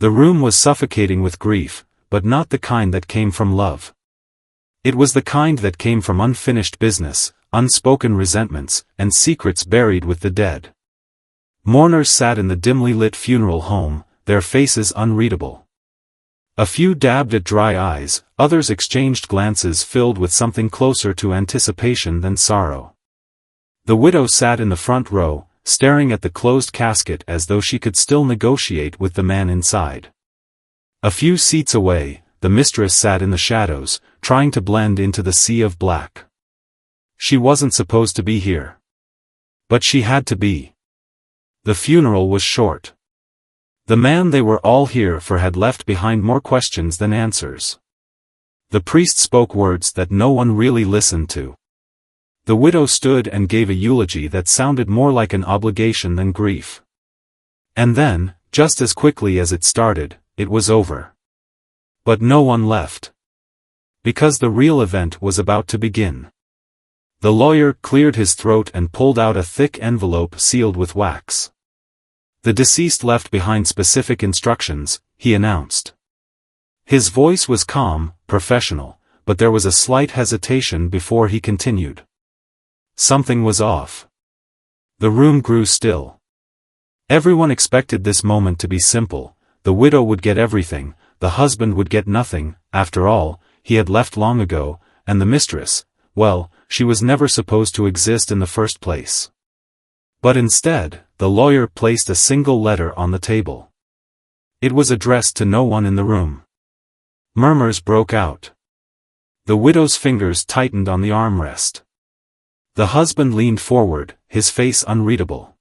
The room was suffocating with grief, but not the kind that came from love. It was the kind that came from unfinished business, unspoken resentments, and secrets buried with the dead. Mourners sat in the dimly lit funeral home, their faces unreadable. A few dabbed at dry eyes, others exchanged glances filled with something closer to anticipation than sorrow. The widow sat in the front row, staring at the closed casket as though she could still negotiate with the man inside. A few seats away, the mistress sat in the shadows, trying to blend into the sea of black. She wasn't supposed to be here. But she had to be. The funeral was short. The man they were all here for had left behind more questions than answers. The priest spoke words that no one really listened to. The widow stood and gave a eulogy that sounded more like an obligation than grief. And then, just as quickly as it started, it was over. But no one left. Because the real event was about to begin. The lawyer cleared his throat and pulled out a thick envelope sealed with wax. The deceased left behind specific instructions, he announced. His voice was calm, professional, but there was a slight hesitation before he continued. Something was off. The room grew still. Everyone expected this moment to be simple. The widow would get everything, the husband would get nothing. After all, he had left long ago, and the mistress, well, she was never supposed to exist in the first place. But instead, the lawyer placed a single letter on the table. It was addressed to no one in the room. Murmurs broke out. The widow's fingers tightened on the armrest. The husband leaned forward, his face unreadable.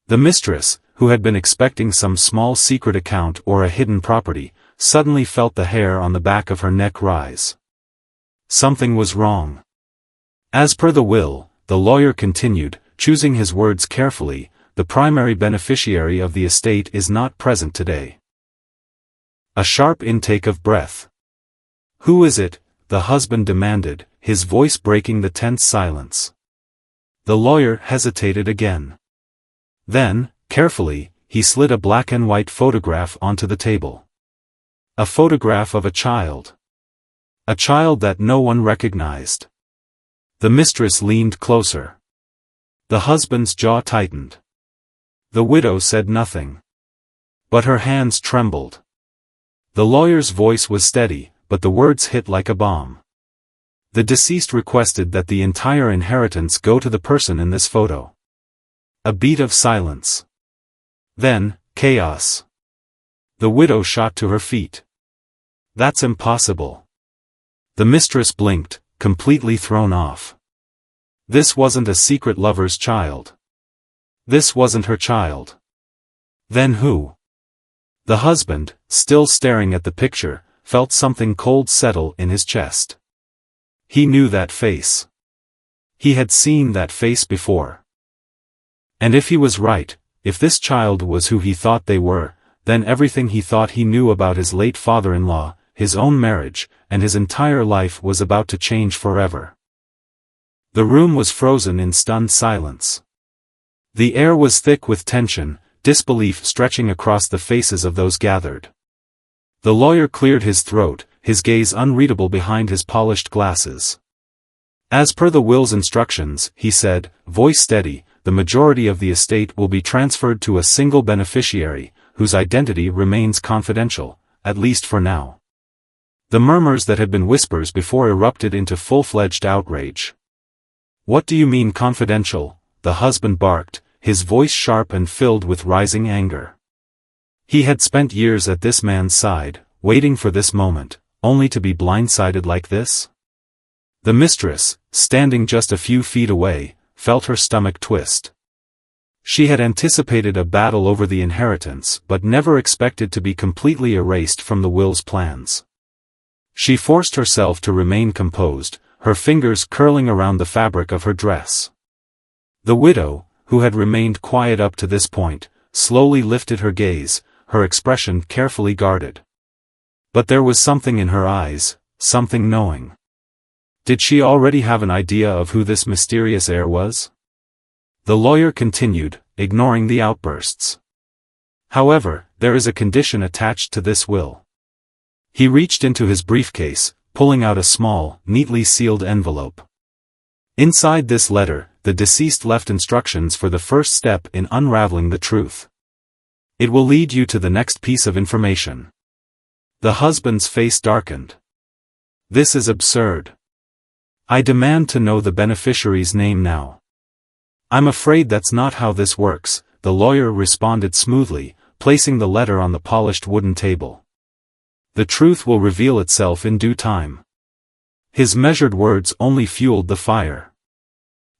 The mistress, who had been expecting some small secret account or a hidden property, suddenly felt the hair on the back of her neck rise. Something was wrong. As per the will, the lawyer continued, choosing his words carefully, the primary beneficiary of the estate is not present today. A sharp intake of breath. Who is it? The husband demanded, his voice breaking the tense silence. The lawyer hesitated again. Then, carefully, he slid a black and white photograph onto the table. A photograph of a child. A child that no one recognized. The mistress leaned closer. The husband's jaw tightened. The widow said nothing. But her hands trembled. The lawyer's voice was steady, but the words hit like a bomb. The deceased requested that the entire inheritance go to the person in this photo. A beat of silence. Then, chaos. The widow shot to her feet. That's impossible. The mistress blinked, completely thrown off. This wasn't a secret lover's child. This wasn't her child. Then who? The husband, still staring at the picture, felt something cold settle in his chest. He knew that face. He had seen that face before. And if he was right, if this child was who he thought they were, then everything he thought he knew about his late father-in-law, his own marriage, and his entire life was about to change forever. The room was frozen in stunned silence. The air was thick with tension, disbelief stretching across the faces of those gathered. The lawyer cleared his throat, his gaze unreadable behind his polished glasses. As per the will's instructions, he said, voice steady, the majority of the estate will be transferred to a single beneficiary, whose identity remains confidential, at least for now. The murmurs that had been whispers before erupted into full-fledged outrage. What do you mean confidential? The husband barked, his voice sharp and filled with rising anger. He had spent years at this man's side, waiting for this moment, only to be blindsided like this? The mistress, standing just a few feet away, felt her stomach twist. She had anticipated a battle over the inheritance but never expected to be completely erased from the will's plans. She forced herself to remain composed, her fingers curling around the fabric of her dress. The widow, who had remained quiet up to this point, slowly lifted her gaze, her expression carefully guarded. But there was something in her eyes, something knowing. Did she already have an idea of who this mysterious heir was? The lawyer continued, ignoring the outbursts. However, there is a condition attached to this will. He reached into his briefcase, pulling out a small, neatly sealed envelope. Inside this letter, the deceased left instructions for the first step in unraveling the truth. It will lead you to the next piece of information. The husband's face darkened. This is absurd. I demand to know the beneficiary's name now. I'm afraid that's not how this works, the lawyer responded smoothly, placing the letter on the polished wooden table. The truth will reveal itself in due time. His measured words only fueled the fire.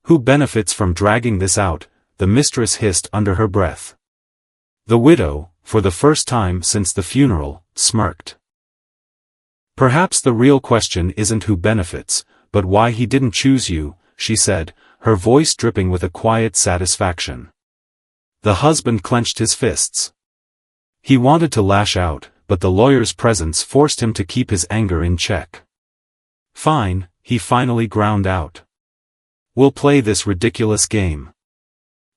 Who benefits from dragging this out? The mistress hissed under her breath. The widow, for the first time since the funeral, smirked. Perhaps the real question isn't who benefits, but why he didn't choose you, she said, her voice dripping with a quiet satisfaction. The husband clenched his fists. He wanted to lash out, but the lawyer's presence forced him to keep his anger in check. Fine, he finally ground out. We'll play this ridiculous game.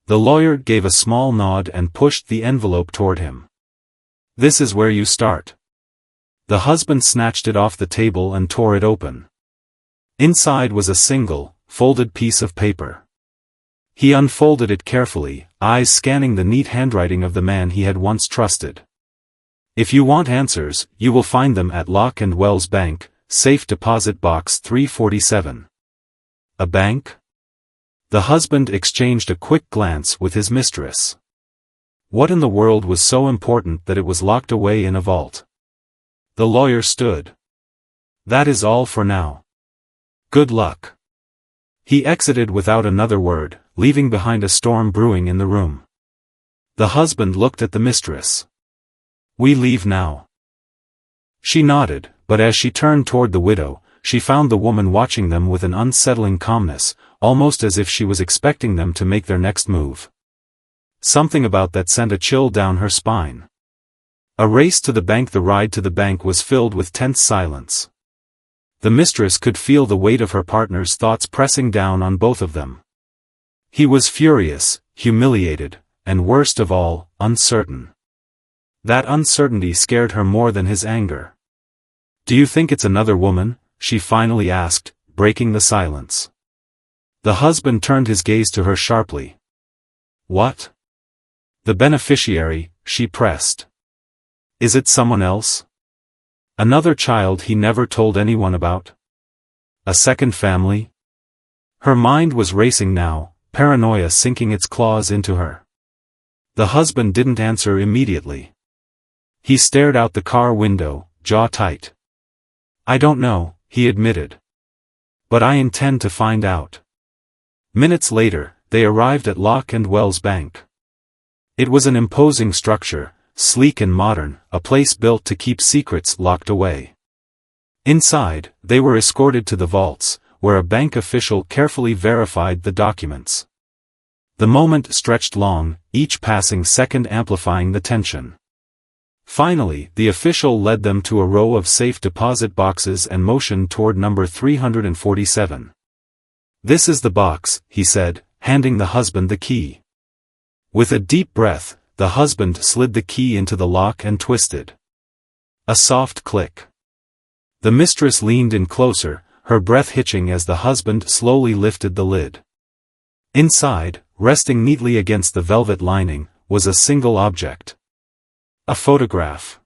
The lawyer gave a small nod and pushed the envelope toward him. This is where you start. The husband snatched it off the table and tore it open. Inside was a single, folded piece of paper. He unfolded it carefully, eyes scanning the neat handwriting of the man he had once trusted. If you want answers, you will find them at Locke & Wells Bank, Safe Deposit Box 347. A bank? The husband exchanged a quick glance with his mistress. What in the world was so important that it was locked away in a vault? The lawyer stood. That is all for now. Good luck. He exited without another word, leaving behind a storm brewing in the room. The husband looked at the mistress. We leave now. She nodded, but as she turned toward the widow, she found the woman watching them with an unsettling calmness, almost as if she was expecting them to make their next move. Something about that sent a chill down her spine. A race to the bank. The ride to the bank was filled with tense silence. The mistress could feel the weight of her partner's thoughts pressing down on both of them. He was furious, humiliated, and worst of all, uncertain. That uncertainty scared her more than his anger. Do you think it's another woman? She finally asked, breaking the silence. The husband turned his gaze to her sharply. What? The beneficiary, she pressed. Is it someone else? Another child he never told anyone about? A second family? Her mind was racing now, paranoia sinking its claws into her. The husband didn't answer immediately. He stared out the car window, jaw tight. I don't know, he admitted. But I intend to find out. Minutes later, they arrived at Locke & Wells Bank. It was an imposing structure, sleek and modern, a place built to keep secrets locked away. Inside, they were escorted to the vaults, where a bank official carefully verified the documents. The moment stretched long, each passing second amplifying the tension. Finally, the official led them to a row of safe deposit boxes and motioned toward number 347. This is the box, he said, handing the husband the key. With a deep breath, the husband slid the key into the lock and twisted. A soft click. The mistress leaned in closer, her breath hitching as the husband slowly lifted the lid. Inside, resting neatly against the velvet lining, was a single object. A photograph.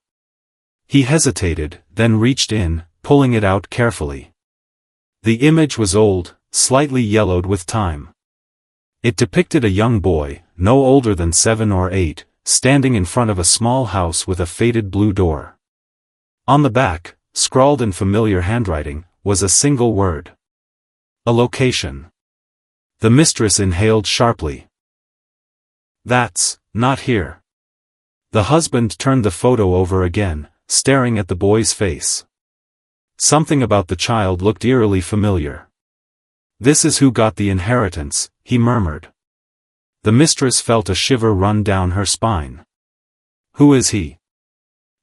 He hesitated, then reached in, pulling it out carefully. The image was old, slightly yellowed with time. It depicted a young boy, no older than 7 or 8, standing in front of a small house with a faded blue door. On the back, scrawled in familiar handwriting, was a single word. A location. The mistress inhaled sharply. That's not here. The husband turned the photo over again, staring at the boy's face. Something about the child looked eerily familiar. This is who got the inheritance, he murmured. The mistress felt a shiver run down her spine. Who is he?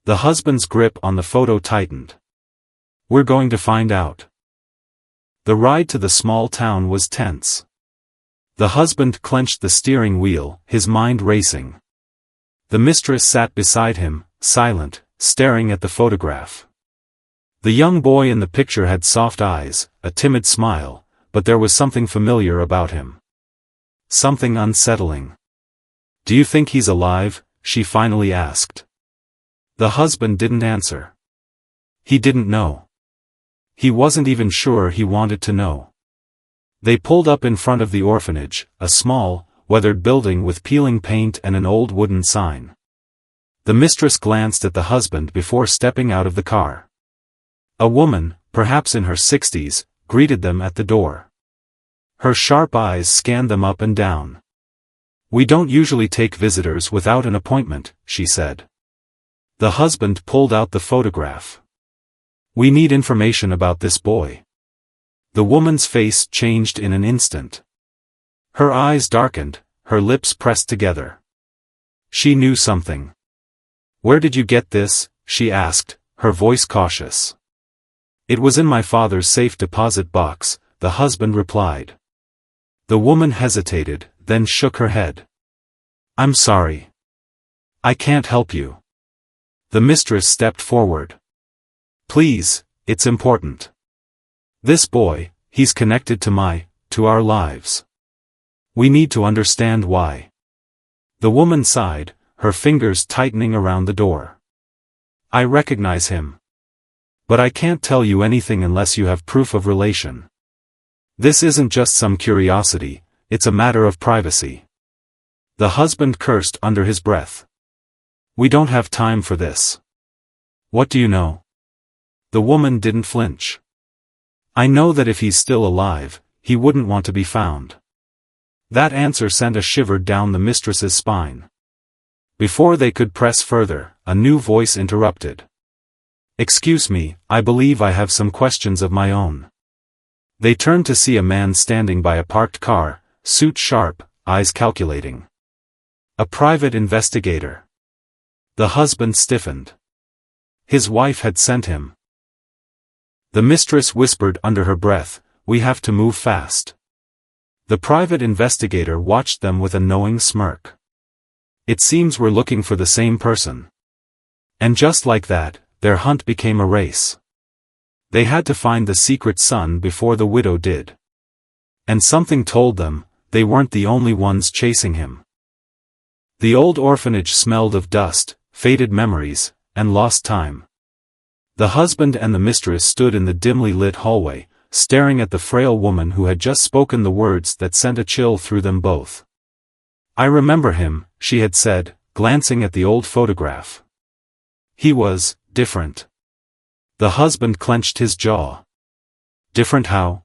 The husband's grip on the photo tightened. We're going to find out. The ride to the small town was tense. The husband clenched the steering wheel, his mind racing. The mistress sat beside him, silent, staring at the photograph. The young boy in the picture had soft eyes, a timid smile, but there was something familiar about him. Something unsettling. "Do you think he's alive?" she finally asked. The husband didn't answer. He didn't know. He wasn't even sure he wanted to know. They pulled up in front of the orphanage, a small, weathered building with peeling paint and an old wooden sign. The mistress glanced at the husband before stepping out of the car. A woman, perhaps in her 60s, greeted them at the door. Her sharp eyes scanned them up and down. "We don't usually take visitors without an appointment," she said. The husband pulled out the photograph. "We need information about this boy." The woman's face changed in an instant. Her eyes darkened, her lips pressed together. She knew something. "Where did you get this?" she asked, her voice cautious. "It was in my father's safe deposit box," the husband replied. The woman hesitated, then shook her head. "I'm sorry. I can't help you." The mistress stepped forward. "Please, it's important. This boy, he's connected to our lives. We need to understand why." The woman sighed, her fingers tightening around the door. "I recognize him. But I can't tell you anything unless you have proof of relation. This isn't just some curiosity, it's a matter of privacy." The husband cursed under his breath. "We don't have time for this. What do you know?" The woman didn't flinch. "I know that if he's still alive, he wouldn't want to be found." That answer sent a shiver down the mistress's spine. Before they could press further, a new voice interrupted. "Excuse me, I believe I have some questions of my own." They turned to see a man standing by a parked car, suit sharp, eyes calculating. A private investigator. The husband stiffened. His wife had sent him. The mistress whispered under her breath, "We have to move fast." The private investigator watched them with a knowing smirk. "It seems we're looking for the same person." And just like that, their hunt became a race. They had to find the secret son before the widow did. And something told them, they weren't the only ones chasing him. The old orphanage smelled of dust, faded memories, and lost time. The husband and the mistress stood in the dimly lit hallway, staring at the frail woman who had just spoken the words that sent a chill through them both. "I remember him," she had said, glancing at the old photograph. "He was different." The husband clenched his jaw. "Different how?"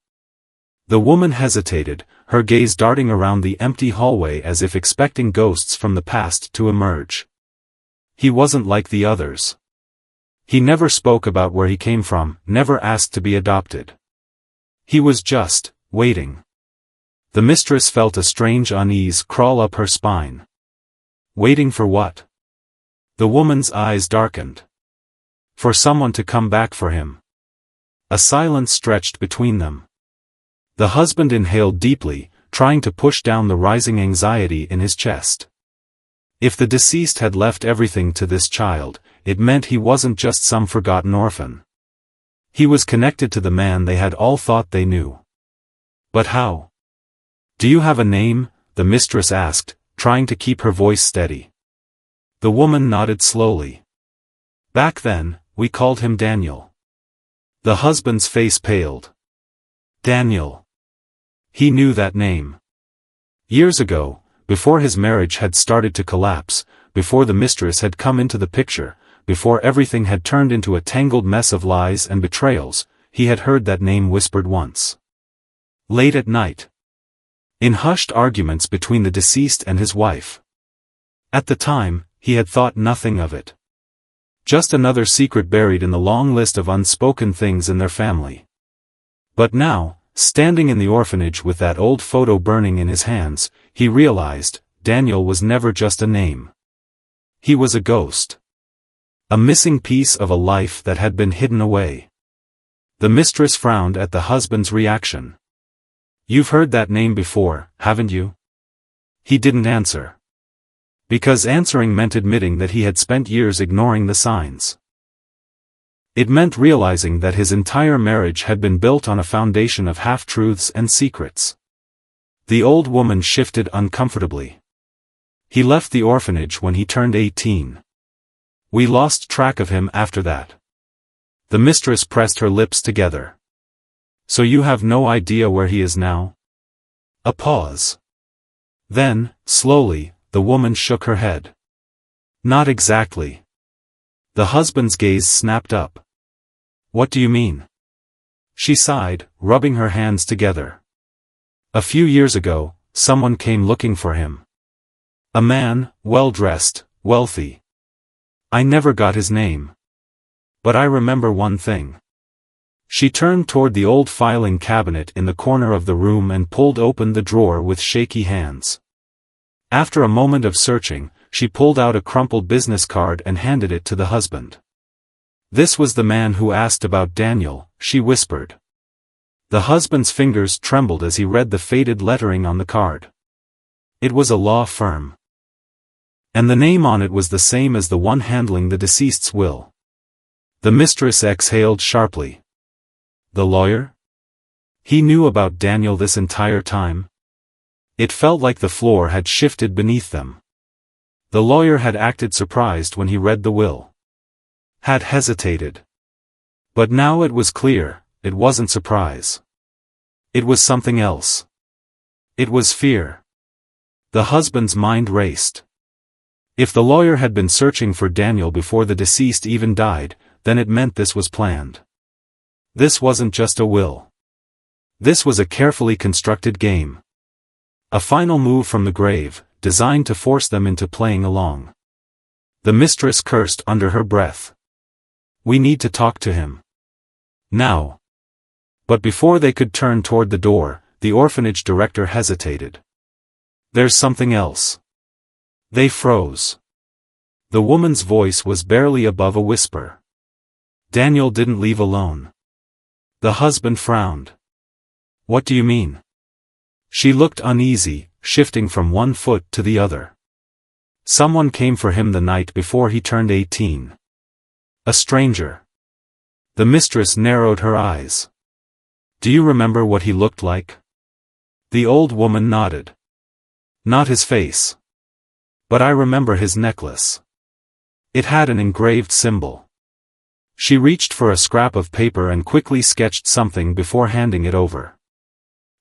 The woman hesitated, her gaze darting around the empty hallway as if expecting ghosts from the past to emerge. "He wasn't like the others. He never spoke about where he came from, never asked to be adopted. He was just waiting." The mistress felt a strange unease crawl up her spine. Waiting for what? The woman's eyes darkened. For someone to come back for him. A silence stretched between them. The husband inhaled deeply, trying to push down the rising anxiety in his chest. If the deceased had left everything to this child, it meant he wasn't just some forgotten orphan. He was connected to the man they had all thought they knew. But how? "Do you have a name?" the mistress asked, trying to keep her voice steady. The woman nodded slowly. "Back then, we called him Daniel." The husband's face paled. Daniel. He knew that name. Years ago, before his marriage had started to collapse, before the mistress had come into the picture, before everything had turned into a tangled mess of lies and betrayals, he had heard that name whispered once. Late at night. In hushed arguments between the deceased and his wife. At the time, he had thought nothing of it. Just another secret buried in the long list of unspoken things in their family. But now, standing in the orphanage with that old photo burning in his hands, he realized, Daniel was never just a name. He was a ghost. A missing piece of a life that had been hidden away. The mistress frowned at the husband's reaction. "You've heard that name before, haven't you?" He didn't answer. Because answering meant admitting that he had spent years ignoring the signs. It meant realizing that his entire marriage had been built on a foundation of half-truths and secrets. The old woman shifted uncomfortably. He left the orphanage when he turned 18. We lost track of him after that. The mistress pressed her lips together. So you have no idea where he is now? A pause. Then, slowly, the woman shook her head. Not exactly. The husband's gaze snapped up. What do you mean? She sighed, rubbing her hands together. A few years ago, someone came looking for him. A man, well-dressed, wealthy. I never got his name. But I remember one thing. She turned toward the old filing cabinet in the corner of the room and pulled open the drawer with shaky hands. After a moment of searching, she pulled out a crumpled business card and handed it to the husband. This was the man who asked about Daniel, she whispered. The husband's fingers trembled as he read the faded lettering on the card. It was a law firm. And the name on it was the same as the one handling the deceased's will. The mistress exhaled sharply. The lawyer? He knew about Daniel this entire time? It felt like the floor had shifted beneath them. The lawyer had acted surprised when he read the will. Had hesitated. But now it was clear, it wasn't surprise. It was something else. It was fear. The husband's mind raced. If the lawyer had been searching for Daniel before the deceased even died, then it meant this was planned. This wasn't just a will. This was a carefully constructed game. A final move from the grave, designed to force them into playing along. The mistress cursed under her breath. We need to talk to him. Now. But before they could turn toward the door, the orphanage director hesitated. There's something else. They froze. The woman's voice was barely above a whisper. Daniel didn't leave alone. The husband frowned. What do you mean? She looked uneasy, shifting from one foot to the other. Someone came for him the night before he turned 18. A stranger. The mistress narrowed her eyes. Do you remember what he looked like? The old woman nodded. Not his face. But I remember his necklace. It had an engraved symbol. She reached for a scrap of paper and quickly sketched something before handing it over.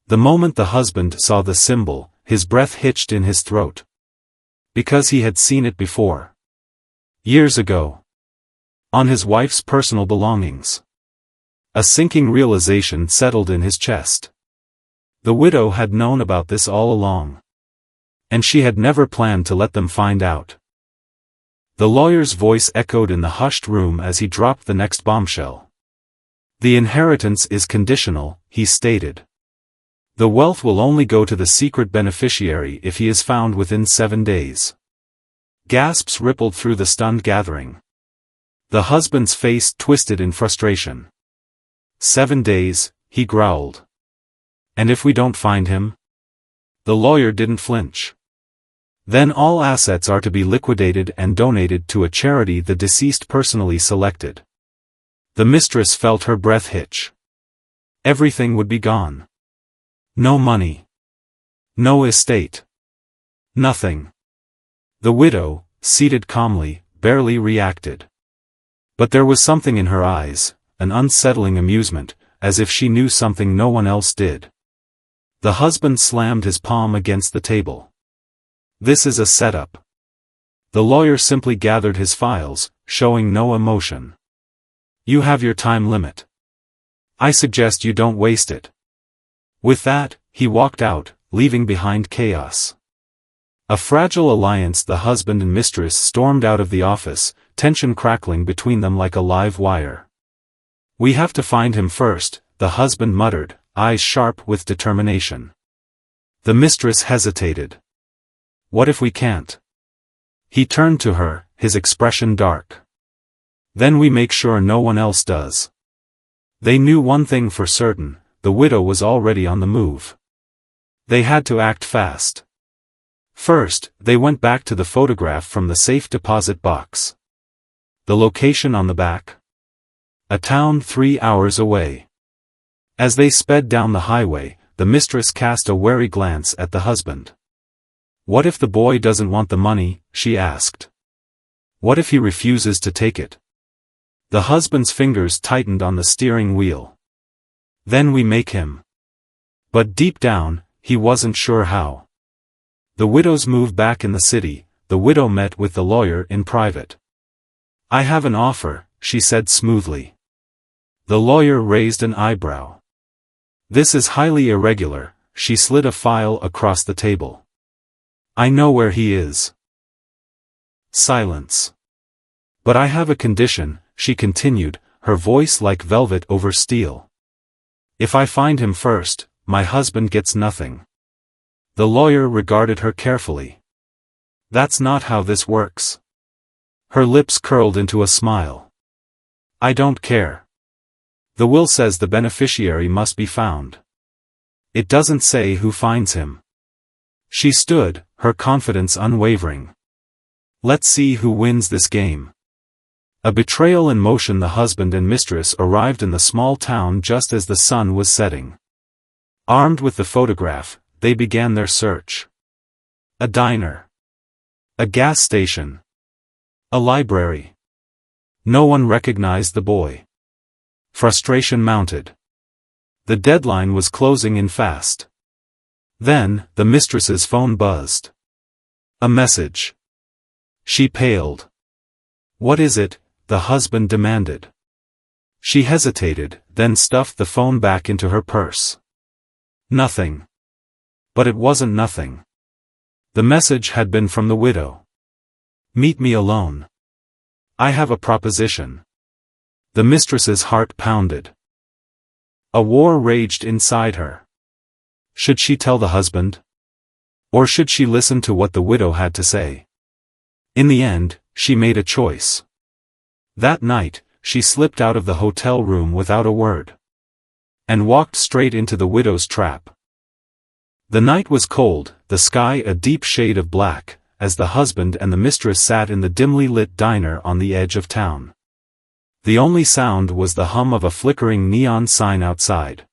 The moment the husband saw the symbol, his breath hitched in his throat. Because he had seen it before. Years ago. On his wife's personal belongings. A sinking realization settled in his chest. The widow had known about this all along. And she had never planned to let them find out. The lawyer's voice echoed in the hushed room as he dropped the next bombshell. The inheritance is conditional, he stated. The wealth will only go to the secret beneficiary if he is found within 7 days. Gasps rippled through the stunned gathering. The husband's face twisted in frustration. 7 days, he growled. And if we don't find him? The lawyer didn't flinch. Then all assets are to be liquidated and donated to a charity the deceased personally selected. The mistress felt her breath hitch. Everything would be gone. No money. No estate. Nothing. The widow, seated calmly, barely reacted. But there was something in her eyes, an unsettling amusement, as if she knew something no one else did. The husband slammed his palm against the table. This is a setup. The lawyer simply gathered his files, showing no emotion. You have your time limit. I suggest you don't waste it. With that, he walked out, leaving behind chaos. A fragile alliance. The husband and mistress stormed out of the office, tension crackling between them like a live wire. We have to find him first, the husband muttered, eyes sharp with determination. The mistress hesitated. What if we can't? He turned to her, his expression dark. Then we make sure no one else does. They knew one thing for certain, the widow was already on the move. They had to act fast. First, they went back to the photograph from the safe deposit box. The location on the back? A town 3 hours away. As they sped down the highway, the mistress cast a wary glance at the husband. What if the boy doesn't want the money, she asked. What if he refuses to take it? The husband's fingers tightened on the steering wheel. Then we make him. But deep down, he wasn't sure how. The widow's move back in the city, the widow met with the lawyer in private. I have an offer, she said smoothly. The lawyer raised an eyebrow. This is highly irregular, she slid a file across the table. I know where he is. Silence. But I have a condition, she continued, her voice like velvet over steel. If I find him first, my husband gets nothing. The lawyer regarded her carefully. That's not how this works. Her lips curled into a smile. I don't care. The will says the beneficiary must be found. It doesn't say who finds him. She stood, her confidence unwavering. Let's see who wins this game. A betrayal in motion. The husband and mistress arrived in the small town just as the sun was setting. Armed with the photograph, they began their search. A diner. A gas station. A library. No one recognized the boy. Frustration mounted. The deadline was closing in fast. Then, the mistress's phone buzzed. A message. She paled. What is it? The husband demanded. She hesitated, then stuffed the phone back into her purse. Nothing. But it wasn't nothing. The message had been from the widow. Meet me alone. I have a proposition. The mistress's heart pounded. A war raged inside her. Should she tell the husband? Or should she listen to what the widow had to say? In the end, she made a choice. That night, she slipped out of the hotel room without a word. And walked straight into the widow's trap. The night was cold, the sky a deep shade of black, as the husband and the mistress sat in the dimly lit diner on the edge of town. The only sound was the hum of a flickering neon sign outside.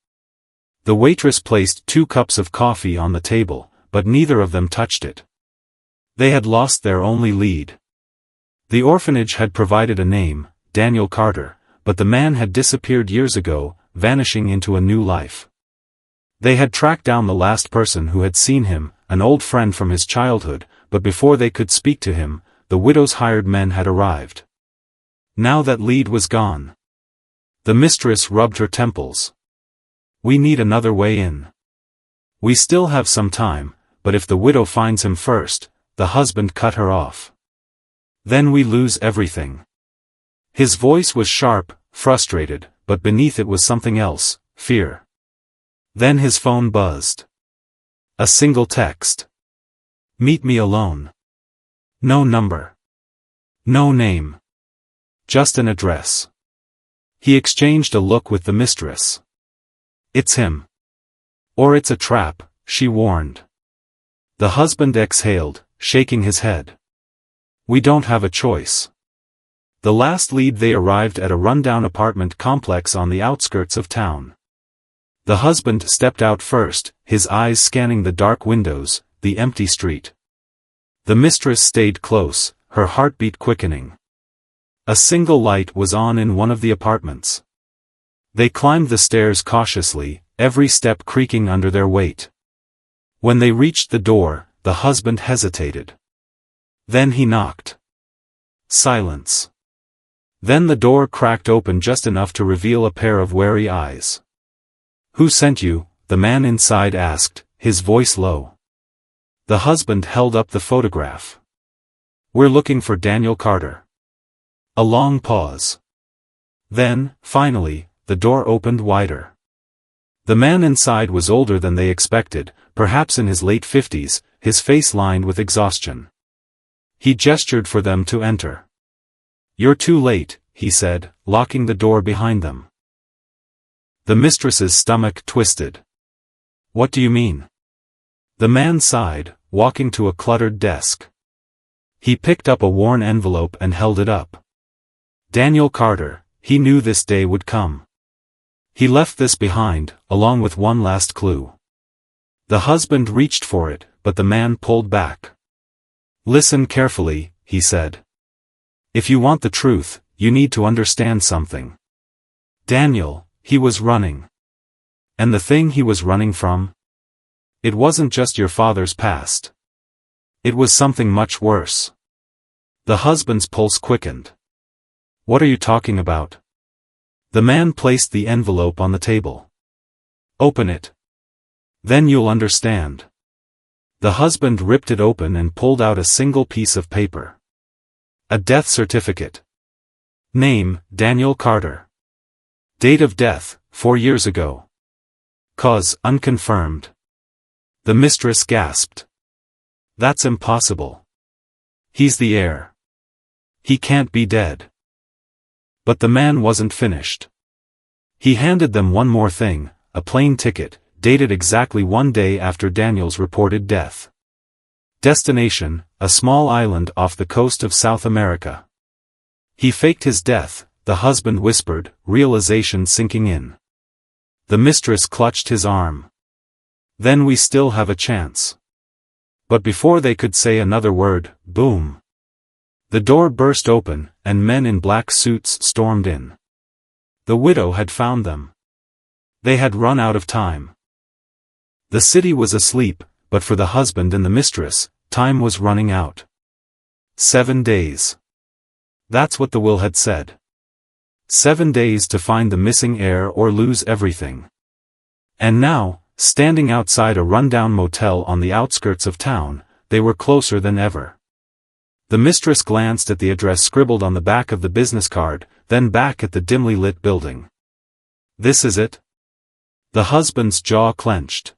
The waitress placed 2 cups of coffee on the table, but neither of them touched it. They had lost their only lead. The orphanage had provided a name, Daniel Carter, but the man had disappeared years ago, vanishing into a new life. They had tracked down the last person who had seen him, an old friend from his childhood, but before they could speak to him, the widow's hired men had arrived. Now that lead was gone. The mistress rubbed her temples. We need another way in. We still have some time, but if the widow finds him first, the husband cut her off. Then we lose everything. His voice was sharp, frustrated, but beneath it was something else, fear. Then his phone buzzed. A single text. Meet me alone. No number. No name. Just an address. He exchanged a look with the mistress. It's him. Or it's a trap, she warned. The husband exhaled, shaking his head. We don't have a choice. The last lead. They arrived at a rundown apartment complex on the outskirts of town. The husband stepped out first, his eyes scanning the dark windows, the empty street. The mistress stayed close, her heartbeat quickening. A single light was on in one of the apartments. They climbed the stairs cautiously, every step creaking under their weight. When they reached the door, the husband hesitated. Then he knocked. Silence. Then the door cracked open just enough to reveal a pair of wary eyes. Who sent you? The man inside asked, his voice low. The husband held up the photograph. We're looking for Daniel Carter. A long pause. Then, finally, the door opened wider. The man inside was older than they expected, perhaps in his late 50s, his face lined with exhaustion. He gestured for them to enter. You're too late, he said, locking the door behind them. The mistress's stomach twisted. What do you mean? The man sighed, walking to a cluttered desk. He picked up a worn envelope and held it up. Daniel Carter, he knew this day would come. He left this behind, along with one last clue. The husband reached for it, but the man pulled back. "Listen carefully," he said. "If you want the truth, you need to understand something. Daniel, he was running. And the thing he was running from? It wasn't just your father's past. It was something much worse." The husband's pulse quickened. "What are you talking about?" The man placed the envelope on the table. "Open it. Then you'll understand." The husband ripped it open and pulled out a single piece of paper. A death certificate. Name, Daniel Carter. Date of death, 4 years ago. Cause, unconfirmed. The mistress gasped. "That's impossible. He's the heir. He can't be dead." But the man wasn't finished. He handed them one more thing, a plane ticket, dated exactly 1 day after Daniel's reported death. Destination, a small island off the coast of South America. "He faked his death," the husband whispered, realization sinking in. The mistress clutched his arm. "Then we still have a chance." But before they could say another word, boom. The door burst open, and men in black suits stormed in. The widow had found them. They had run out of time. The city was asleep, but for the husband and the mistress, time was running out. 7 days. That's what the will had said. 7 days to find the missing heir or lose everything. And now, standing outside a rundown motel on the outskirts of town, they were closer than ever. The mistress glanced at the address scribbled on the back of the business card, then back at the dimly lit building. "This is it?" The husband's jaw clenched.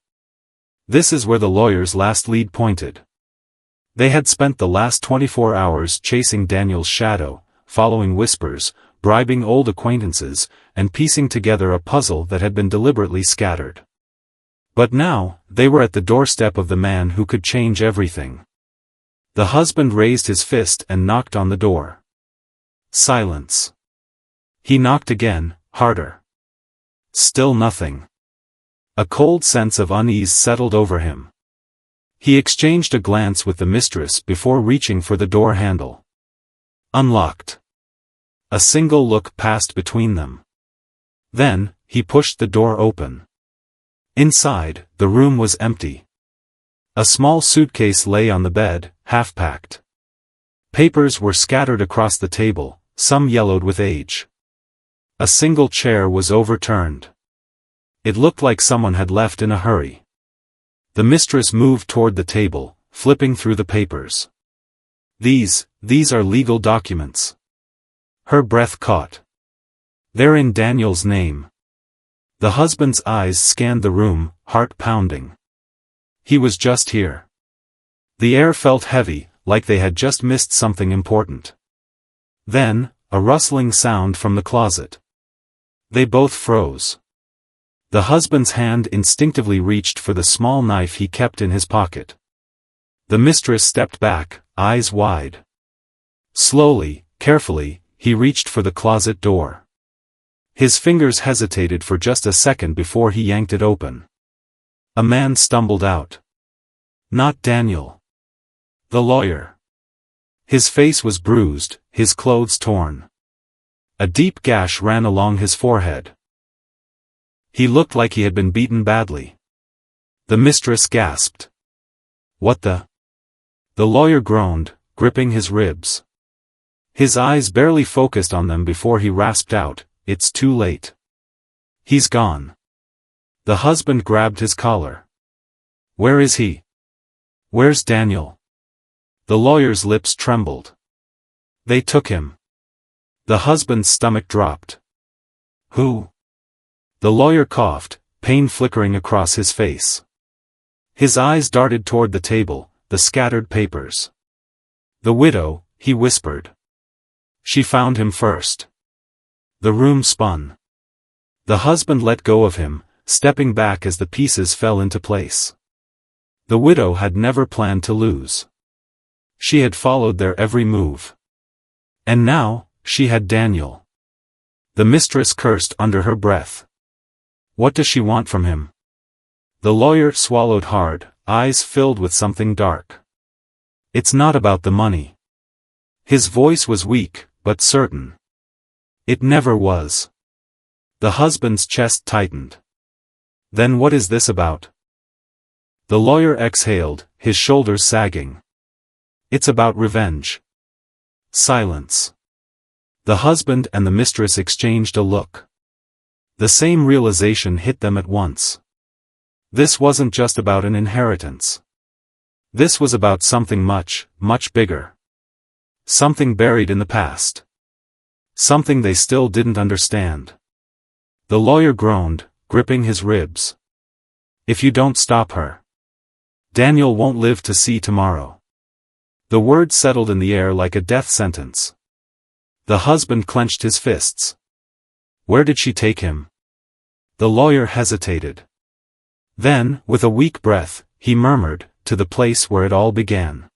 This is where the lawyer's last lead pointed. They had spent the last 24 hours chasing Daniel's shadow, following whispers, bribing old acquaintances, and piecing together a puzzle that had been deliberately scattered. But now, they were at the doorstep of the man who could change everything. The husband raised his fist and knocked on the door. Silence. He knocked again, harder. Still nothing. A cold sense of unease settled over him. He exchanged a glance with the mistress before reaching for the door handle. Unlocked. A single look passed between them. Then, he pushed the door open. Inside, the room was empty. A small suitcase lay on the bed, half-packed. Papers were scattered across the table, some yellowed with age. A single chair was overturned. It looked like someone had left in a hurry. The mistress moved toward the table, flipping through the papers. These are legal documents." Her breath caught. "They're in Daniel's name." The husband's eyes scanned the room, heart pounding. He was just here. The air felt heavy, like they had just missed something important. Then, a rustling sound from the closet. They both froze. The husband's hand instinctively reached for the small knife he kept in his pocket. The mistress stepped back, eyes wide. Slowly, carefully, he reached for the closet door. His fingers hesitated for just a second before he yanked it open. A man stumbled out. Not Daniel. The lawyer. His face was bruised, his clothes torn. A deep gash ran along his forehead. He looked like he had been beaten badly. The mistress gasped. "What the?" The lawyer groaned, gripping his ribs. His eyes barely focused on them before he rasped out, "It's too late. He's gone." The husband grabbed his collar. "Where is he? Where's Daniel?" The lawyer's lips trembled. "They took him." The husband's stomach dropped. "Who?" The lawyer coughed, pain flickering across his face. His eyes darted toward the table, the scattered papers. "The widow," he whispered. "She found him first." The room spun. The husband let go of him, stepping back as the pieces fell into place. The widow had never planned to lose. She had followed their every move. And now, she had Daniel. The mistress cursed under her breath. What does she want from him? The lawyer swallowed hard, eyes filled with something dark. It's not about the money. His voice was weak, but certain. It never was. The husband's chest tightened. Then what is this about? The lawyer exhaled, his shoulders sagging. It's about revenge. Silence. The husband and the mistress exchanged a look. The same realization hit them at once. This wasn't just about an inheritance. This was about something much, much bigger. Something buried in the past. Something they still didn't understand. The lawyer groaned, gripping his ribs. If you don't stop her, Daniel won't live to see tomorrow. The word settled in the air like a death sentence. The husband clenched his fists. Where did she take him? The lawyer hesitated. Then, with a weak breath, he murmured, to the place where it all began.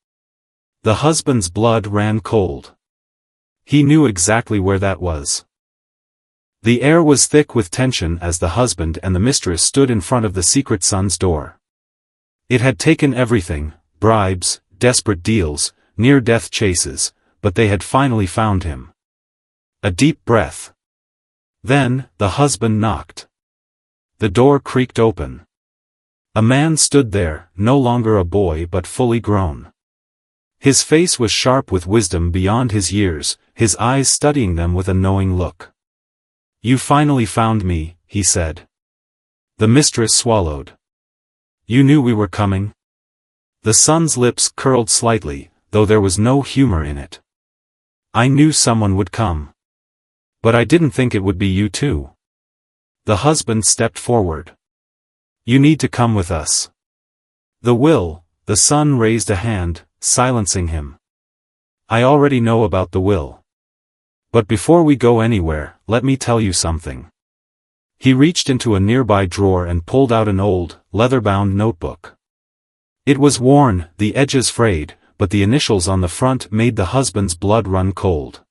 The husband's blood ran cold. He knew exactly where that was. The air was thick with tension as the husband and the mistress stood in front of the secret son's door. It had taken everything, bribes, desperate deals, near-death chases, but they had finally found him. A deep breath. Then, the husband knocked. The door creaked open. A man stood there, no longer a boy but fully grown. His face was sharp with wisdom beyond his years, his eyes studying them with a knowing look. You finally found me, he said. The mistress swallowed. You knew we were coming? The son's lips curled slightly, though there was no humor in it. I knew someone would come. But I didn't think it would be you too. The husband stepped forward. You need to come with us. The will, the son raised a hand, silencing him. I already know about the will. But before we go anywhere, let me tell you something. He reached into a nearby drawer and pulled out an old, leather-bound notebook. It was worn, the edges frayed, but the initials on the front made the husband's blood run cold.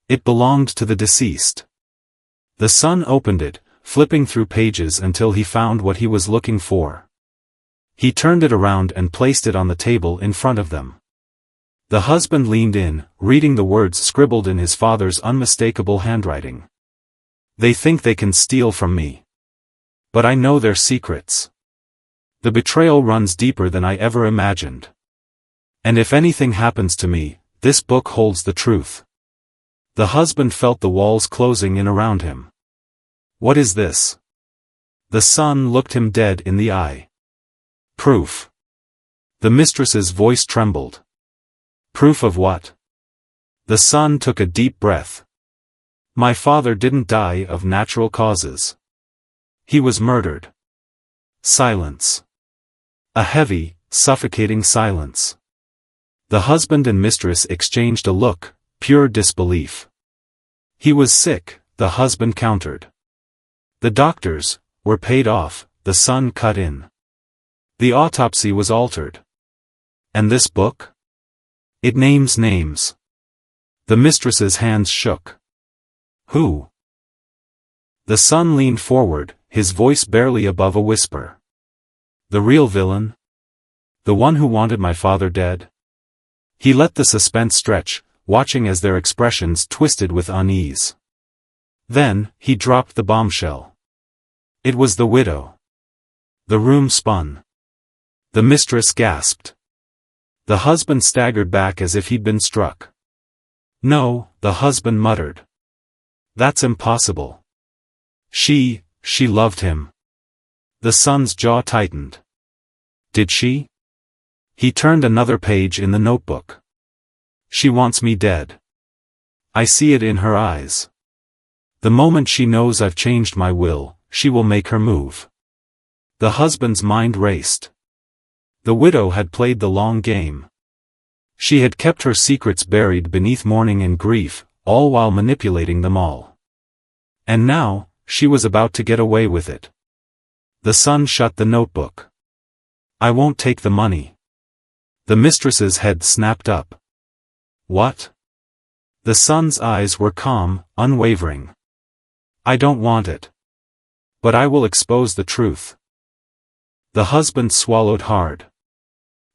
It belonged to the deceased. The son opened it, flipping through pages until he found what he was looking for. He turned it around and placed it on the table in front of them. The husband leaned in, reading the words scribbled in his father's unmistakable handwriting. They think they can steal from me. But I know their secrets. The betrayal runs deeper than I ever imagined. And if anything happens to me, this book holds the truth. The husband felt the walls closing in around him. What is this? The son looked him dead in the eye. Proof. The mistress's voice trembled. Proof of what? The son took a deep breath. My father didn't die of natural causes. He was murdered. Silence. A heavy, suffocating silence. The husband and mistress exchanged a look, pure disbelief. He was sick, the husband countered. The doctors were paid off, the son cut in. The autopsy was altered. And this book? It names names. The mistress's hands shook. Who? The son leaned forward, his voice barely above a whisper. The real villain? The one who wanted my father dead? He let the suspense stretch, watching as their expressions twisted with unease. Then, he dropped the bombshell. It was the widow. The room spun. The mistress gasped. The husband staggered back as if he'd been struck. No, the husband muttered. That's impossible. She loved him. The son's jaw tightened. Did she? He turned another page in the notebook. She wants me dead. I see it in her eyes. The moment she knows I've changed my will, she will make her move. The husband's mind raced. The widow had played the long game. She had kept her secrets buried beneath mourning and grief, all while manipulating them all. And now, she was about to get away with it. The son shut the notebook. I won't take the money. The mistress's head snapped up. What? The son's eyes were calm, unwavering. I don't want it. But I will expose the truth. The husband swallowed hard.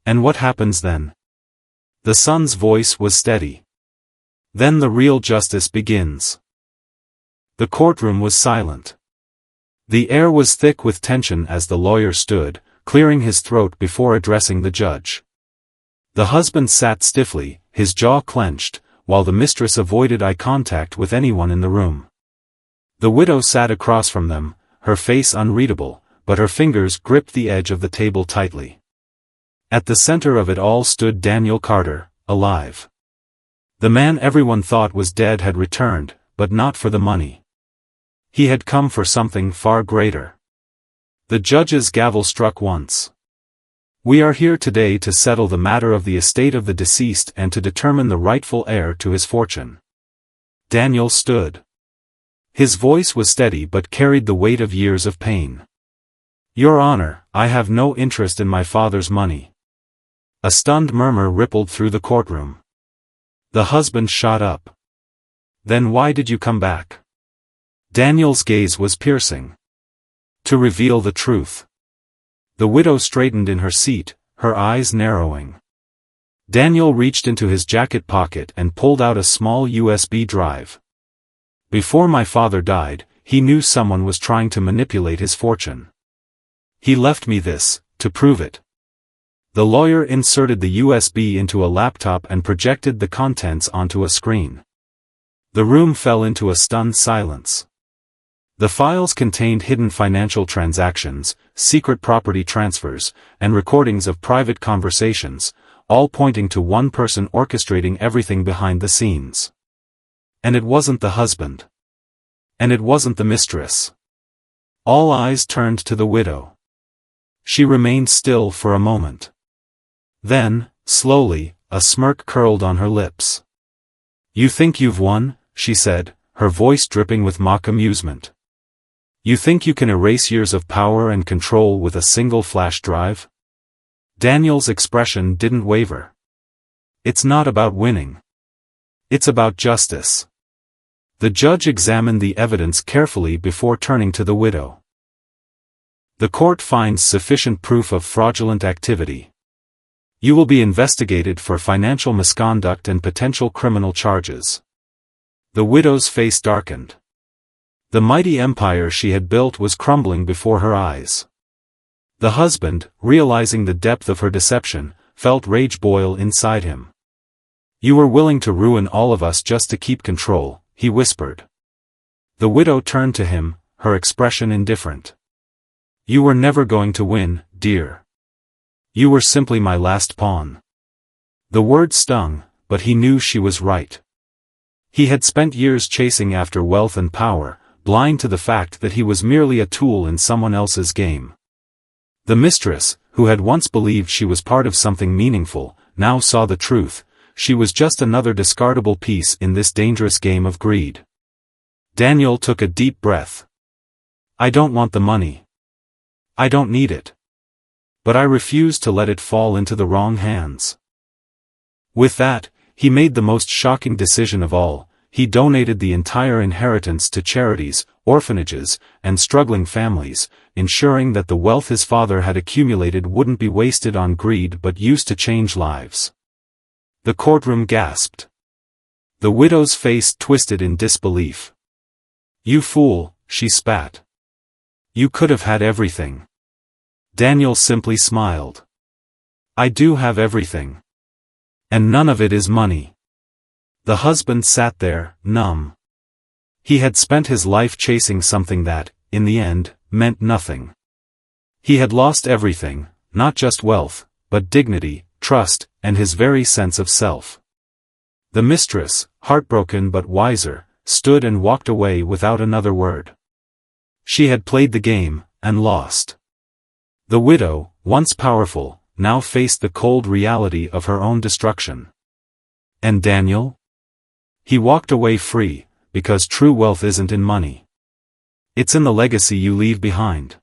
And what happens then? The son's voice was steady. Then the real justice begins. The courtroom was silent. The air was thick with tension as the lawyer stood, clearing his throat before addressing the judge. The husband sat stiffly, his jaw clenched, while the mistress avoided eye contact with anyone in the room. The widow sat across from them, her face unreadable, but her fingers gripped the edge of the table tightly. At the center of it all stood Daniel Carter, alive. The man everyone thought was dead had returned, but not for the money. He had come for something far greater. The judge's gavel struck once. We are here today to settle the matter of the estate of the deceased and to determine the rightful heir to his fortune. Daniel stood. His voice was steady but carried the weight of years of pain. Your Honor, I have no interest in my father's money. A stunned murmur rippled through the courtroom. The husband shot up. Then why did you come back? Daniel's gaze was piercing. To reveal the truth. The widow straightened in her seat, her eyes narrowing. Daniel reached into his jacket pocket and pulled out a small USB drive. Before my father died, he knew someone was trying to manipulate his fortune. He left me this, to prove it. The lawyer inserted the USB into a laptop and projected the contents onto a screen. The room fell into a stunned silence. The files contained hidden financial transactions, secret property transfers, and recordings of private conversations, all pointing to one person orchestrating everything behind the scenes. And it wasn't the husband. And it wasn't the mistress. All eyes turned to the widow. She remained still for a moment. Then, slowly, a smirk curled on her lips. You think you've won, she said, her voice dripping with mock amusement. You think you can erase years of power and control with a single flash drive? Daniel's expression didn't waver. It's not about winning. It's about justice. The judge examined the evidence carefully before turning to the widow. The court finds sufficient proof of fraudulent activity. You will be investigated for financial misconduct and potential criminal charges. The widow's face darkened. The mighty empire she had built was crumbling before her eyes. The husband, realizing the depth of her deception, felt rage boil inside him. You were willing to ruin all of us just to keep control, he whispered. The widow turned to him, her expression indifferent. You were never going to win, dear. You were simply my last pawn. The word stung, but he knew she was right. He had spent years chasing after wealth and power, blind to the fact that he was merely a tool in someone else's game. The mistress, who had once believed she was part of something meaningful, now saw the truth. She was just another discardable piece in this dangerous game of greed. Daniel took a deep breath. I don't want the money. I don't need it. But I refuse to let it fall into the wrong hands. With that, he made the most shocking decision of all. He donated the entire inheritance to charities, orphanages, and struggling families, ensuring that the wealth his father had accumulated wouldn't be wasted on greed but used to change lives. The courtroom gasped. The widow's face twisted in disbelief. You fool, she spat. You could have had everything. Daniel simply smiled. I do have everything. And none of it is money. The husband sat there, numb. He had spent his life chasing something that, in the end, meant nothing. He had lost everything, not just wealth, but dignity, trust, and his very sense of self. The mistress, heartbroken but wiser, stood and walked away without another word. She had played the game, and lost. The widow, once powerful, now faced the cold reality of her own destruction. And Daniel? He walked away free, because true wealth isn't in money. It's in the legacy you leave behind.